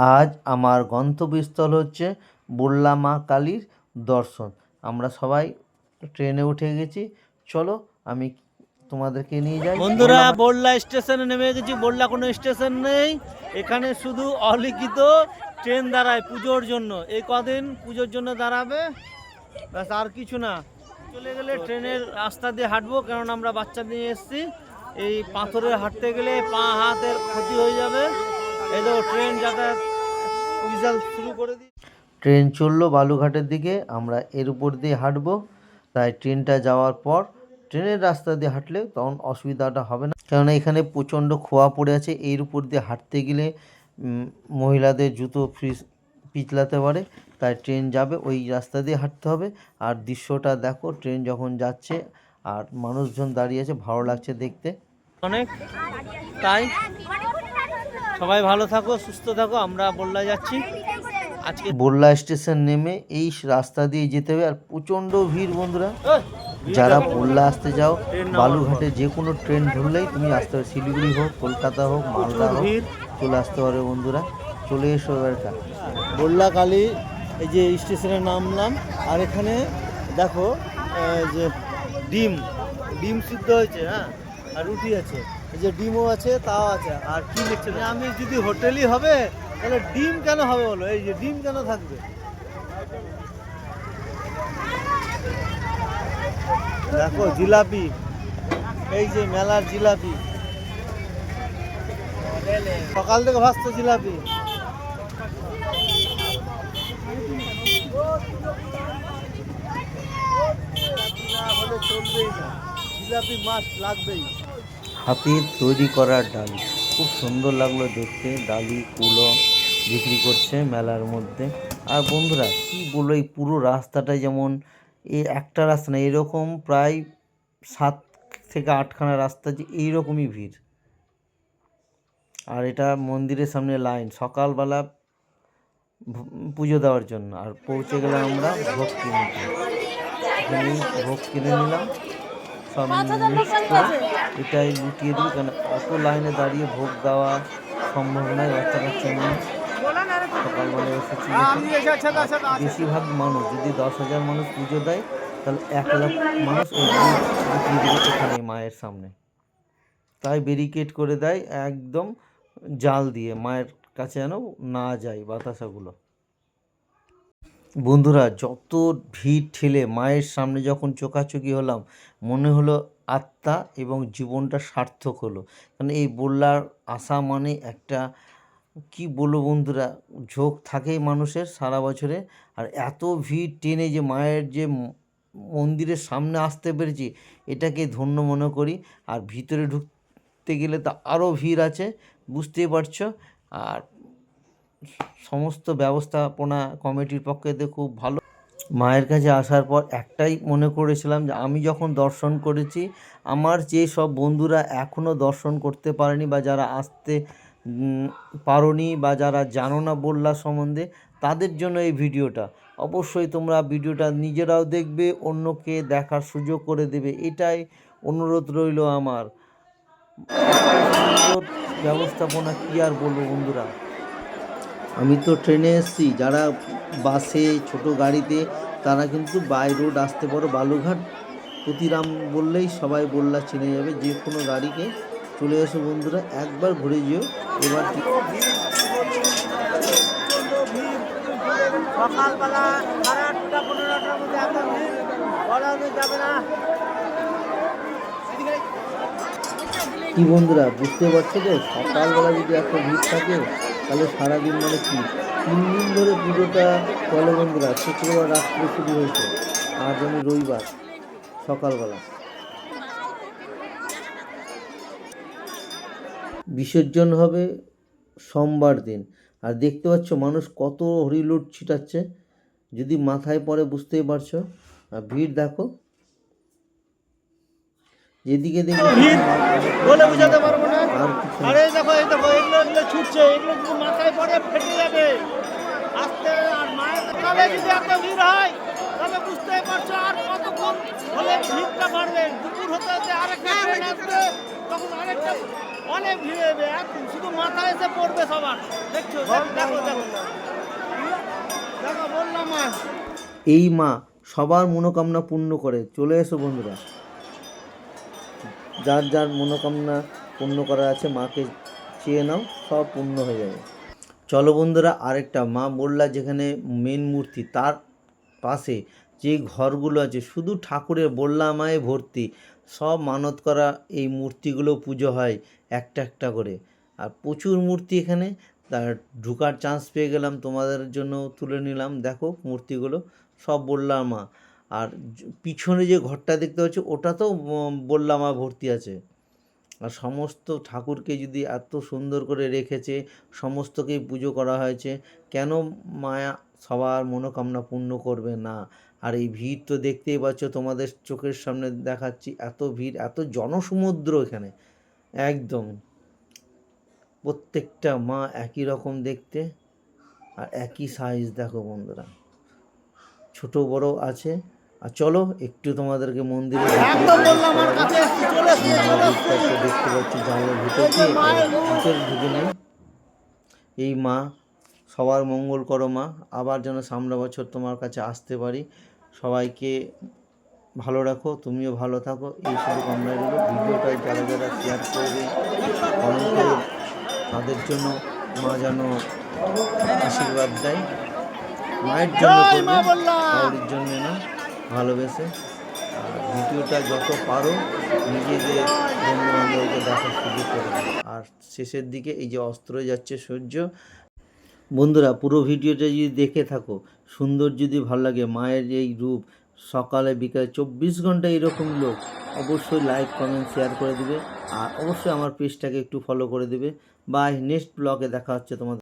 আজ আমার গন্তব্যস্থল হচ্ছে বললা মা কালীর দর্শন। আমরা সবাই ট্রেনে উঠে গেছি, চলো আমি তোমাদেরকে নিয়ে যাই। বন্ধুরা, বললা স্টেশনে নেমে গেছি। বললা কোনো স্টেশন নেই, এখানে শুধু অলিখিত ট্রেন দাঁড়ায় পুজোর জন্য। এই কদিন পুজোর জন্য দাঁড়াবে, ব্যাস, আর কিছু না। চলে গেলে ট্রেনের রাস্তা দিয়ে হাঁটবো, কারণ আমরা বাচ্চা নিয়ে এসেছি। এই পাথরে হাঁটতে গেলে পা হাতের ক্ষতি হয়ে যাবে। এই তো ট্রেন যাতায়াত উইজাল শুরু করে দিই। ট্রেন চললো বালুঘাটের দিকে, আমরা এর উপর দিয়ে হাঁটবো। তাই ট্রেনটা যাওয়ার পর ট্রেনের রাস্তা দিয়ে হাঁটলে তখন অসুবিধাটা হবে না, কেননা এখানে প্রচণ্ড খোয়া পড়ে আছে। এর উপর দিয়ে হাঁটতে গেলে মহিলাদের জুতো পিছলাতে পারে, তাই ট্রেন যাবে ওই রাস্তা দিয়ে হাঁটতে হবে। আর দৃশ্যটা দেখো, ট্রেন যখন যাচ্ছে আর মানুষজন দাঁড়িয়ে আছে, ভালো লাগছে দেখতে অনেক। তাই সবাই ভালো থাকো, সুস্থ থাকো। আমরা বললা যাচ্ছি আজকে। বললা স্টেশন নেমে এই রাস্তা দিয়ে যেতে হবে, আর প্রচণ্ড ভিড় বন্ধুরা। যারা বললা আসতে যাও, বালুঘাটে যে কোনো ট্রেন ধরলেই তুমি আসতে পারো, শিলিগুড়ি হোক, কলকাতা হোক, মালদা হোক, চলে আসতে পারবে বন্ধুরা। চলে এসো এবারটা বললা কালী। এই যে স্টেশনে নামলাম, আর এখানে দেখো যে ডিম ডিম সিদ্ধ হয়েছে, হ্যাঁ, আর রুটি আছে। এই যে ডিমও আছে, তাও আছে। আর কি লিখছে, আমি যদি হোটেলই হবে তাহলে ডিম কেন হবে বলো? এই যে ডিম কেন থাকবে? দেখো জিলাপি, এই যে মেলার জিলাপি, সকাল থেকে ভাসছে জিলাপি। চলবেই না, জিলাপি মাছ লাগবেই। হাতের তৈরি করা ডালি খুব সুন্দর লাগলো দেখতে। ডালি কুলো বিক্রি করছে মেলার মধ্যে। আর বন্ধুরা কি বলবো, এই পুরো রাস্তাটাই যেমন, এই একটা রাস্তা না, এরকম প্রায় 7 থেকে 8খানা রাস্তা, যে এইরকমই ভিড়। আর এটা মন্দিরের সামনে লাইন, সকালবেলা পুজো দেওয়ার জন্য। আর পৌঁছে গেলাম আমরা ভোগ কিনতে। এখানেই ভোগ কিনে নিলাম, সব মিক্স করে এটাই লুটিয়ে দিই, কারণ অত লাইনে দাঁড়িয়ে ভোগ দেওয়া সম্ভব নয় বাচ্চা কাচ্চা নিয়ে। সকালবেলা এসেছি, বেশিরভাগ মানুষ, যদি 10,000 মানুষ পুজো দেয় তাহলে 1,00,000 মানুষ এই লুটিয়ে দেবে এখানে মায়ের সামনে। তাই ব্যারিকেড করে দেয় একদম জাল দিয়ে, মায়ের কাছে যেন না যায় বাতাসাগুলো। বন্ধুরা, যত ভিড় ঠেলে মায়ের সামনে যখন চোখাচোখি হলাম, মনে হলো আত্মা এবং জীবনটা সার্থক হলো। কারণ এই বললার আসা মানে একটা, কি বলবো বন্ধুরা, ঝোঁক থাকেই মানুষের সারা বছরে। আর এত ভিড় টেনে যে মায়ের যে মন্দিরের সামনে আসতে পেরেছি, এটাকে ধন্য মনে করি। আর ভিতরে ঢুকতে গেলে তো আরও ভিড় আছে, বুঝতেই পারছো। আর সমস্ত ব্যবস্থাপনা কমিটির পক্ষে দিয়ে খুব ভালো। মায়ের কাছে আসার পর একটাই মনে করেছিলাম, যে আমি যখন দর্শন করেছি, আমার যে সব বন্ধুরা এখনও দর্শন করতে পারেনি, বা যারা আসতে পারোনি, বা যারা জানো না বললা সম্বন্ধে, তাদের জন্য এই ভিডিওটা। অবশ্যই তোমরা ভিডিওটা নিজেরাও দেখবে, অন্যকে দেখার সুযোগ করে দেবে, এটাই অনুরোধ রইল আমার। সুন্দর ব্যবস্থাপনা, কী আর বলবো বন্ধুরা। আমি তো ট্রেনে এসেছি, যারা বাসে ছোট গাড়িতে, তারা কিন্তু বাই রোড আসতে পারো, বালুঘাট ক্ষুদিরাম বললেই সবাই বললা চিনে যাবে। যে কোনো গাড়িকে চলে এসো বন্ধুরা, একবার ঘুরে যেও। এবার সকালবেলা 8:30 15টার মধ্যে এত ভিড় বলা যাবে না। কি বন্ধুরা, বুঝতে পারছো তো, সকালবেলা যদি এত ভিড় থাকে তাহলে সারাদিন মানে কি, 3 দিন ধরে পুজোটা চলে বন্ধুরা। শুক্রবার রাত্রে শুরু হয়েছে, আজ আমি রবিবার সকালবেলা। বিসর্জন হবে সোমবার দিন। আর দেখতে পাচ্ছ মানুষ কত হরিলুট ছিটাচ্ছে, যদি মাথায় পড়ে বুঝতেই পারছো। আর ভিড় দেখো, যেদিকে দেখো বলে বোঝাতে পারবো না। আরে দেখো, এই দেখো, এগুলো ছুটছে, এগুলো যদি মাথায় পড়ে ফেটে যাবে আস্তে। আর মায়ের কালে যদি এত ভিড় হয় তাহলে বুঝতেই পারছো আর কতক্ষণ হলে ভিড়টা বাড়বে। দুপুর হতে হতে আরেকটা ট্রেন আসবে, তখন আরেকটা অনেক ভিড় হবে, শুধু মাথায় এসে পড়বে সবার। দেখছো, দেখো দেখো দেখো দেখো, বললাম মা। এই মা সবার মনোকামনা পূর্ণ করে। চলে এসো বন্ধুরা, যার যার মনোকামনা পূর্ণ করা আছে মাকে চেয়ে নাও, সব পূর্ণ হয়ে যাবে। চলো বন্ধুরা, আরেকটা মা বললা যেখানে মেন মূর্তি তার পাশে যে ঘরগুলো আছে শুধু ঠাকুরের বললা মায়ে ভর্তি, সব মানত করা এই মূর্তিগুলো পুজো হয় একটা একটা করে। আর প্রচুর মূর্তি এখানে, তার ঢুকার চান্স পেয়ে গেলাম, তোমাদের জন্য তুলে নিলাম। দেখো মূর্তিগুলো সব বললা মা। আর পিছনে যে ঘরটা দেখতে পাচ্ছ ওটাতেও বললা মা ভর্তি আছে। আর সমস্ত ঠাকুরকে যদি এত সুন্দর করে রেখেছে, সমস্তকেই পুজো করা হয়েছে, কেন মায়া সবার মনোকামনা পূর্ণ করবে না? আর এই ভিড় তো দেখতেই পাচ্ছ, তোমাদের চোখের সামনে দেখাচ্ছি, এত ভিড়, এত জনসমুদ্র এখানে একদম। প্রত্যেকটা মা একই রকম দেখতে আর একই সাইজ। দেখো বন্ধুরা, ছোট বড় আছে। আর চলো একটু তোমাদেরকে মন্দিরে দেখতে পাচ্ছি জানলার ভিতর ঢুকে নেই। এই মা সবার মঙ্গল করো মা, আবার যেন সামনে বছর তোমার কাছে আসতে পারি। সবাইকে ভালো রাখো, তুমিও ভালো থাকো, এই শুধু কামনা রইল। ভিডিওটা যারা যারা শেয়ার করবে, কমেন্ট করবে, তাদের জন্য মা যেন আশীর্বাদ দেয়। মায়ের জন্য করবে, কাউরির জন্য না, ভালোবেসে। আর ভিডিওটা যত পারো নিজেদের বন্ধু বান্ধবকে দেখার সুযোগ করে দেবে। আর শেষের দিকে এই যে অস্ত যাচ্ছে সূর্য। বন্ধুরা পুরো ভিডিওটা যদি দেখে থাকো, সুন্দর যদি ভালো লাগে মায়ের এই রূপ, সকালে বিকালে 24 ঘন্টা এরকম লোক, অবশ্যই লাইক কমেন্ট শেয়ার করে দিবে। আর অবশ্যই আমার পেজটাকে একটু ফলো করে দিবে। বাই, নেক্সট ব্লগে দেখা হচ্ছে তোমাদের।